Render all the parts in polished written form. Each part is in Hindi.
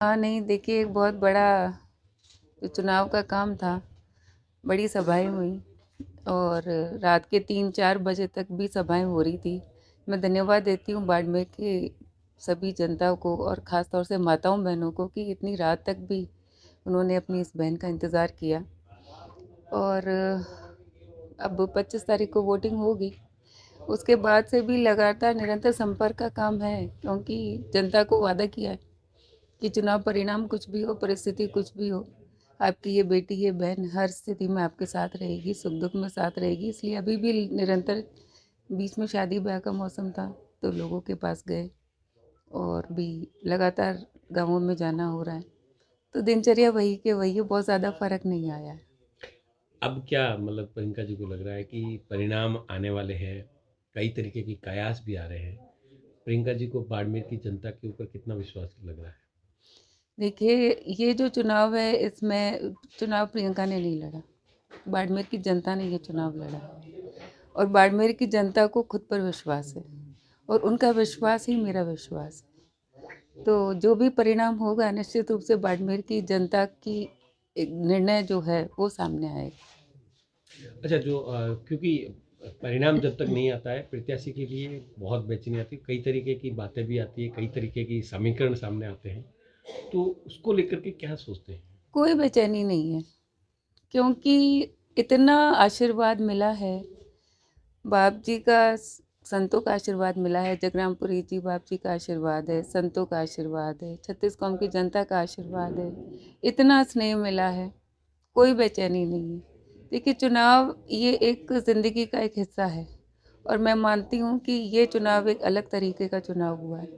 हाँ, नहीं देखिए एक बहुत बड़ा जो चुनाव का काम था, बड़ी सभाएँ हुईं और रात के 3-4 बजे तक भी सभाएँ हो रही थी। मैं धन्यवाद देती हूँ बाड़मेर के सभी जनता को और ख़ास तौर से माताओं-बहनों को कि इतनी रात तक भी उन्होंने अपनी इस बहन का इंतज़ार किया और अब 25 तारीख को वोटिंग होगी। उसके बाद से भी लगातार निरंतर संपर्क का काम है क्योंकि जनता को वादा किया है कि चुनाव परिणाम कुछ भी हो, परिस्थिति कुछ भी हो, आपकी ये बेटी, ये बहन हर स्थिति में आपके साथ रहेगी, सुख-दुख में साथ रहेगी। इसलिए अभी भी निरंतर बीच में शादी-ब्याह का मौसम था, तो लोगों के पास गए और भी लगातार गाँवों में जाना हो रहा है। तो दिनचर्या वही के वही है, बहुत ज़्यादा फ़र्क नहीं आया है। अब क्या मतलब प्रियंका जी को लग रहा है कि परिणाम आने वाले हैं, कई तरीके की कयास भी आ रहे हैं। प्रियंका जी को बाड़मेर की जनता के ऊपर कितना विश्वास लग रहा है? देखिए, ये जो चुनाव है, इसमें चुनाव प्रियंका ने नहीं लड़ा, बाड़मेर की जनता ने ये चुनाव लड़ा और बाड़मेर की जनता को खुद पर विश्वास है और उनका विश्वास ही मेरा विश्वास है। तो जो भी परिणाम होगा निश्चित रूप से बाड़मेर की जनता की एक निर्णय जो है वो सामने आएगा। अच्छा, क्योंकि परिणाम जब तक नहीं आता है, प्रत्याशी के लिए बहुत बेचैनी आती है, कई तरीके की बातें भी आती है, कई तरीके की समीकरण सामने आते हैं, तो उसको लेकर के क्या सोचते हैं? कोई बेचैनी नहीं है क्योंकि इतना आशीर्वाद मिला है, बाप जी का संतों का आशीर्वाद मिला है, जगरामपुरी जी बाप जी का आशीर्वाद है, संतों का आशीर्वाद है, छत्तीस कौम की जनता का आशीर्वाद है, इतना स्नेह मिला है, कोई बेचैनी नहीं है। देखिए चुनाव ये एक ज़िंदगी का एक हिस्सा है और मैं मानती हूँ कि ये चुनाव एक अलग तरीके का चुनाव हुआ है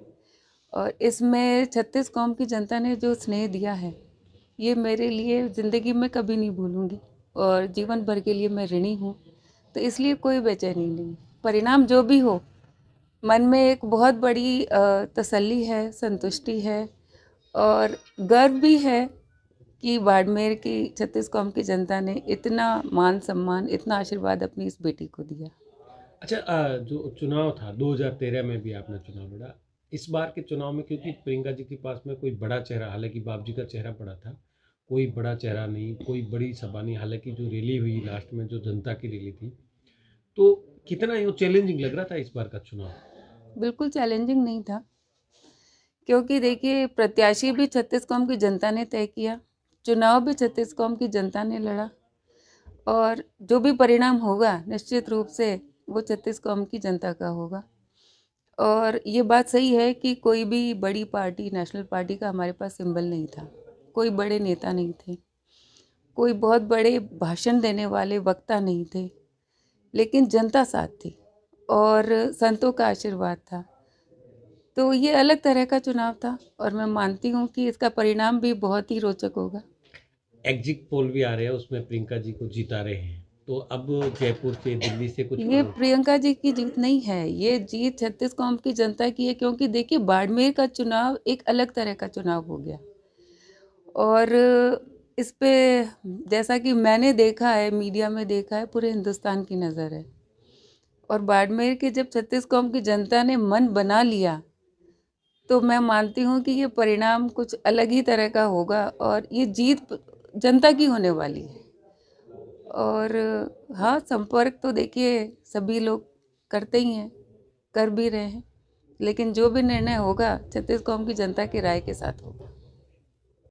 और इसमें छत्तीस कौम की जनता ने जो स्नेह दिया है, ये मेरे लिए ज़िंदगी में कभी नहीं भूलूंगी और जीवन भर के लिए मैं ऋणी हूँ। तो इसलिए कोई बेचैनी नहीं, परिणाम जो भी हो, मन में एक बहुत बड़ी तसल्ली है, संतुष्टि है और गर्व भी है कि बाड़मेर की छत्तीस कौम की जनता ने इतना मान सम्मान, इतना आशीर्वाद अपनी इस बेटी को दिया। अच्छा, जो चुनाव था 2013 में भी आपने चुनाव लड़ा। इस बार के चुनाव में क्योंकि प्रियंका जी के पास में कोई बड़ा चेहरा, हालाँकि बाप जी का चेहरा बड़ा था, कोई बड़ा चेहरा नहीं, कोई बड़ी सभा नहीं, हालाँकि जो रैली हुई लास्ट में जो जनता की रैली थी, तो कितना यूँ चैलेंजिंग लग रहा था इस बार का चुनाव? बिल्कुल चैलेंजिंग नहीं था क्योंकि देखिए प्रत्याशी भी छत्तीस कौम की जनता ने तय किया, चुनाव भी छत्तीस कौम की जनता ने लड़ा और जो भी परिणाम होगा निश्चित रूप से वो छत्तीस कौम की जनता का होगा। और ये बात सही है कि कोई भी बड़ी पार्टी, नेशनल पार्टी का हमारे पास सिंबल नहीं था, कोई बड़े नेता नहीं थे, कोई बहुत बड़े भाषण देने वाले वक्ता नहीं थे, लेकिन जनता साथ थी और संतों का आशीर्वाद था। तो ये अलग तरह का चुनाव था और मैं मानती हूँ कि इसका परिणाम भी बहुत ही रोचक होगा। एग्जिट पोल भी आ रहे हैं, उसमें प्रियंका जी को जिता रहे हैं। तो अब जयपुर से, दिल्ली से कुछ ये प्रियंका जी की जीत नहीं है, ये जीत छत्तीस कौम की जनता की है क्योंकि देखिए बाड़मेर का चुनाव एक अलग तरह का चुनाव हो गया और इस पे जैसा कि मैंने देखा है, मीडिया में देखा है, पूरे हिंदुस्तान की नज़र है और बाड़मेर के जब छत्तीस कौम की जनता ने मन बना लिया तो मैं मानती हूँ कि ये परिणाम कुछ अलग ही तरह का होगा और ये जीत जनता की होने वाली है। और हाँ, संपर्क तो देखिए सभी लोग करते ही हैं, कर भी रहे हैं, लेकिन जो भी निर्णय होगा छत्तीस कौम की जनता की राय के साथ होगा।